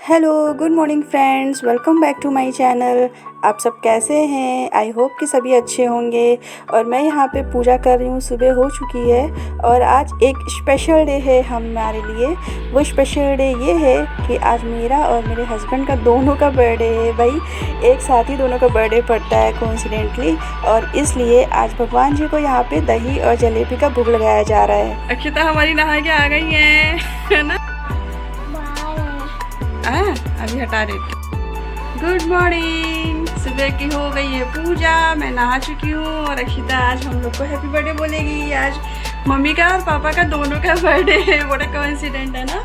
Hello good morning friends, welcome back to my channel. आप सब कैसे हैं? आई होप कि सभी अच्छे होंगे। और मैं यहाँ पे पूजा कर रही हूँ। सुबह हो चुकी है और आज एक स्पेशल डे है हमारे लिए। वो स्पेशल डे ये है कि आज मेरा और मेरे हस्बैंड का दोनों का बर्थडे है। भाई एक साथ ही दोनों का बर्थडे पड़ता है कोइंसिडेंटली, और इसलिए आज भगवान जी को यहाँ पे दही और जलेबी का भोग लगाया जा रहा है। अक्षता हमारी नहा के आ गई है ना? अभी हटा रही थी। Good morning. सुबह की हो गई है पूजा, मैं नहा चुकी हूँ और अक्षिता आज हम लोग को हैप्पी बर्थडे बोलेगी। आज मम्मी का और पापा का दोनों का बर्थडे है। बड़ा कोइंसिडेंट है ना?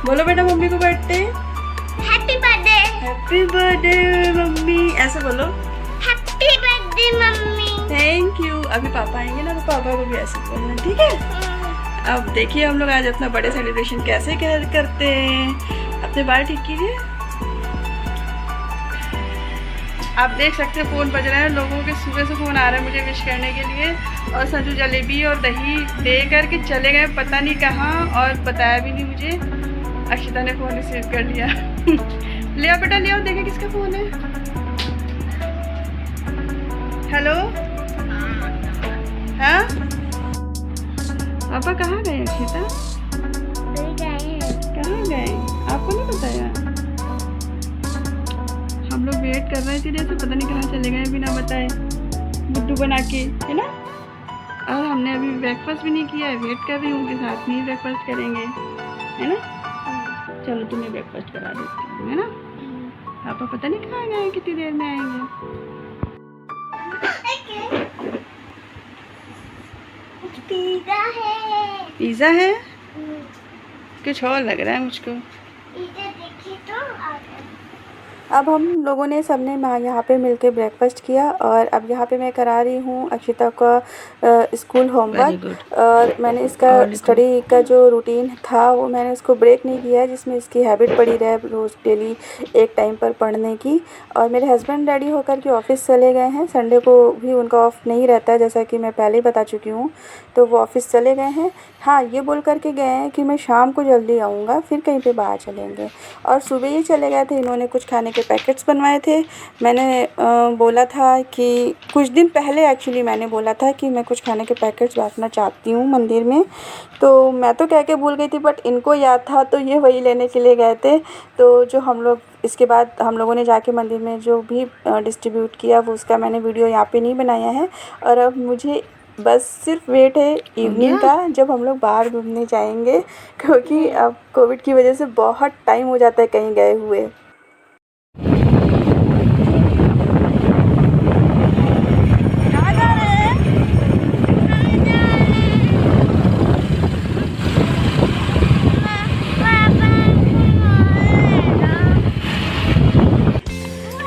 बोलो बेटा मम्मी को birthday happy birthday. Happy birthday mummy, ऐसे बोलो happy birthday mummy. Thank you. अभी पापा आएंगे ना तो पापा को भी ऐसे बोलना, ठीक है? अब देखिए हम लोग आज अपना बर्थडे सेलिब्रेशन कैसे करते हैं। अपने बाल ठीक कीजिए। आप देख सकते हैं फ़ोन बज रहा है, लोगों के सुबह से फ़ोन आ रहा है मुझे विश करने के लिए। और संजू जलेबी और दही दे करके चले गए पता नहीं कहाँ, और बताया भी नहीं मुझे। अक्षिता ने फ़ोन रिसीव कर लिया। ले आओ बेटा, ले आओ, देखें किसका फ़ोन है। हेलो, हाँ पापा कहाँ गए? अक्षिता कहाँ गए? आपको नहीं बताया? हम लोग वेट कर रहे थे जैसे, पता नहीं कहाँ चले गए बिना बताए, बुड्डू बना के, है ना? और हमने अभी ब्रेकफास्ट भी नहीं किया है। वेट कर रही हूँ, उनके साथ में ही ब्रेकफास्ट करेंगे, है ना? चलो तुम्हें ब्रेकफास्ट करा देती हूँ, है ना? पापा पता नहीं कहाँ गए, कितनी देर में आएंगे। पिज़्ज़ा है। पिज़्ज़ा है? कुछ और लग रहा है मुझको। इधर देखिए तो अब हम लोगों ने सबने यहाँ पे मिलके ब्रेकफास्ट किया, और अब यहाँ पे मैं करा रही हूँ अक्षिता का स्कूल होमवर्क। और मैंने इसका स्टडी का जो रूटीन था वो मैंने इसको ब्रेक नहीं किया है, जिसमें इसकी हैबिट पड़ी रहे रोज़ डेली एक टाइम पर पढ़ने की। और मेरे हस्बैंड रेडी होकर के ऑफिस चले गए हैं। संडे को भी उनका ऑफ नहीं रहता है, जैसा कि मैं पहले ही बता चुकी हूँ। तो वो ऑफिस चले गए हैं। हाँ, ये बोल करके गए हैं कि मैं शाम को जल्दी आऊँगा, फिर कहीं पे बाहर चलेंगे। और सुबह ही चले गए थे। इन्होंने कुछ खाने के पैकेट्स बनवाए थे। मैंने बोला था कि कुछ दिन पहले एक्चुअली मैंने बोला था कि मैं कुछ खाने के पैकेट्स बांटना चाहती हूँ मंदिर में। तो मैं तो कह के भूल गई थी, बट इनको याद था तो ये वही लेने के लिए गए थे। तो जो हम लोग इसके बाद हम लोगों ने जाके मंदिर में जो भी डिस्ट्रीब्यूट किया वो उसका मैंने वीडियो यहाँ पे नहीं बनाया है। और अब मुझे बस सिर्फ वेट है इवनिंग का, जब हम लोग बाहर घूमने जाएंगे, क्योंकि अब कोविड की वजह से बहुत टाइम हो जाता है कहीं गए हुए।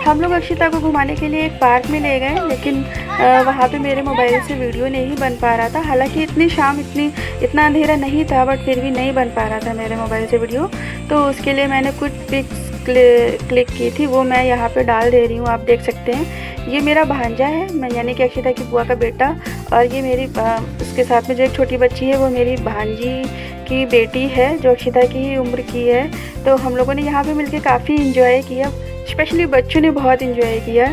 हम लोग अक्षिता को घुमाने के लिए एक पार्क में ले गए, लेकिन वहाँ पे मेरे मोबाइल से वीडियो नहीं बन पा रहा था। हालांकि इतनी शाम इतना अंधेरा नहीं था, बट फिर भी नहीं बन पा रहा था मेरे मोबाइल से वीडियो। तो उसके लिए मैंने कुछ पिक्स क्लिक की थी, वो मैं यहाँ पे डाल दे रही हूँ। आप देख सकते हैं ये मेरा भांजा है, मैं यानी कि अक्षिता की बुआ का बेटा। और ये मेरी उसके साथ में जो एक छोटी बच्ची है वो मेरी भांजी की बेटी है, जो अक्षिता की ही उम्र की है। तो हम लोगों ने यहाँ पे मिलके काफ़ी इंजॉय किया, स्पेशली बच्चों ने बहुत इंजॉय किया।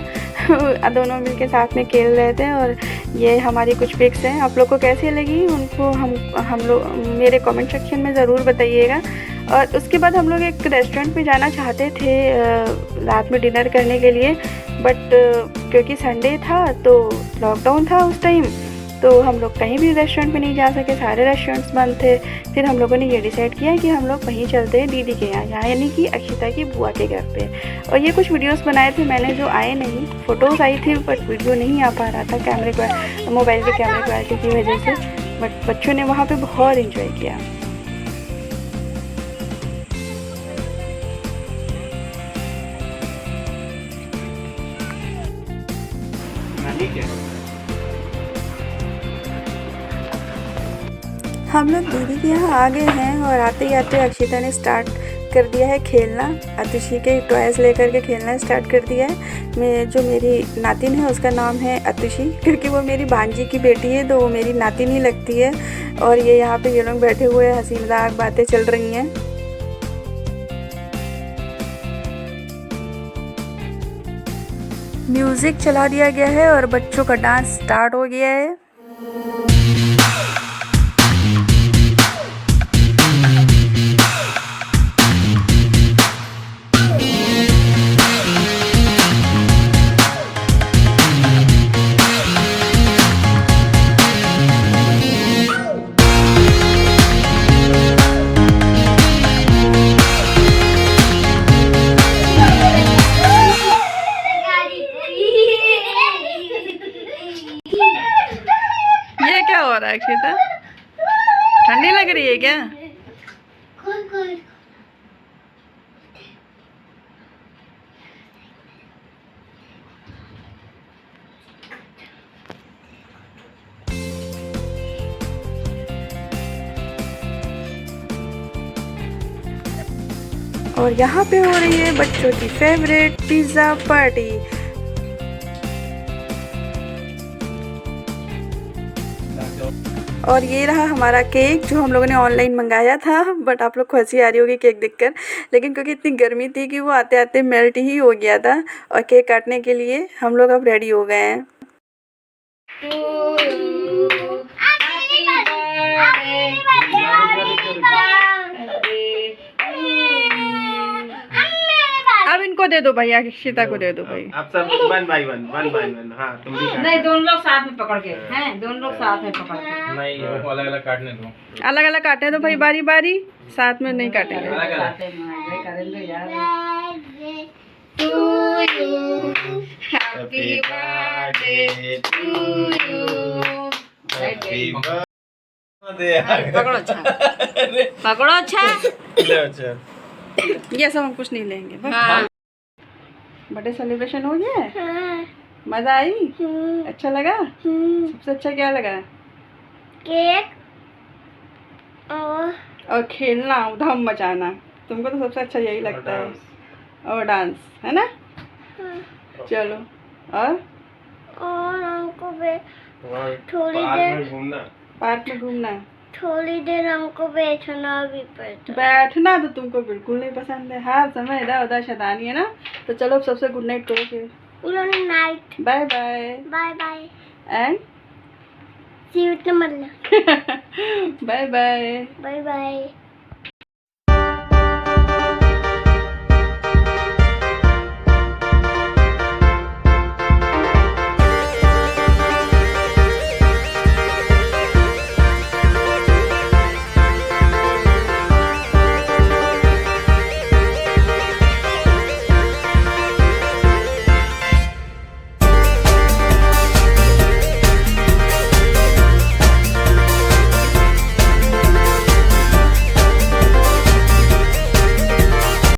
दोनों मिलके साथ में खेल रहे थे। और ये हमारी कुछ पिक्स हैं, आप लोग को कैसी लगी उनको हम लोग मेरे कमेंट सेक्शन में ज़रूर बताइएगा। और उसके बाद हम लोग एक रेस्टोरेंट में जाना चाहते थे रात में डिनर करने के लिए, बट क्योंकि संडे था तो लॉकडाउन था उस टाइम, तो हम लोग कहीं भी रेस्टोरेंट में नहीं जा सके, सारे रेस्टोरेंट्स बंद थे। फिर हम लोगों ने ये डिसाइड किया कि हम लोग वहीं चलते हैं दीदी के यहाँ, यानी कि अक्षिता की बुआ के घर पे। और ये कुछ वीडियोस बनाए थे मैंने, जो आए नहीं, फ़ोटोज़ आई थी बट वीडियो नहीं आ पा रहा था मोबाइल के कैमरे क्वालिटी की वजह से। बट बच्चों ने वहाँ पर बहुत इंजॉय किया। हम लोग दीदी के यहाँ आ गए हैं, और आते ही आते अक्षिता ने स्टार्ट कर दिया है खेलना। अतुषी के टॉयज़ लेकर के खेलना स्टार्ट कर दिया है। जो मेरी नातिन है उसका नाम है अतुषी, क्योंकि वो मेरी भांजी की बेटी है तो वो मेरी नातिन ही लगती है। और ये यहाँ पे ये लोग बैठे हुए हंसी मजाक बातें चल रही हैं। म्यूजिक चला दिया गया है और बच्चों का डांस स्टार्ट हो गया है। ये क्या हो रहा है अक्षिता? ठंडी लग रही है क्या? और यहाँ पे हो रही है बच्चों की फेवरेट पिज्ज़ा पार्टी। और ये रहा हमारा केक जो हम लोगों ने ऑनलाइन मंगाया था, बट आप लोग को हंसी आ रही होगी केक देखकर, लेकिन क्योंकि इतनी गर्मी थी कि वो आते आते मेल्ट ही हो गया था। और केक काटने के लिए हम लोग अब रेडी हो गए हैं। अब इनको दे दो भैया, अक्षिता को दे दो भाई। आप सब वन बाय वन। हाँ तुम भी नहीं, दोनों लोग साथ में पकड़ के हैं, दोनों लोग साथ में पकड़ के। नहीं अलग अलग काटने दो। अलग अलग काटे दो भाई, बारी बारी, साथ में नहीं काटेंगे। करेंगे यार। Happy birthday to you, happy birthday. पकड़ो अच्छा, पकड़ो अच्छा। अच्छा ये सब हम कुछ नहीं लेंगे बस। हाँ। बर्थडे सेलिब्रेशन हो गया है? हाँ, मजा आई? अच्छा लगा? सबसे अच्छा क्या लगा? केक और खेलना, धम मचाना। तुमको तो सबसे अच्छा यही लगता है। और डांस, है ना? चलो। और हमको थोड़ी पार्क देर में घूमना। पार्क में घूमना। थोड़ी देर हमको बैठना भी पड़ता। बैठना तो तुमको बिल्कुल नहीं पसंद है, हर समय इधर उधर शैतानी है ना। तो चलो अब सबसे गुड नाइट करो फिर। Good night, bye bye bye bye, and see you tomorrow, bye bye. Bye bye.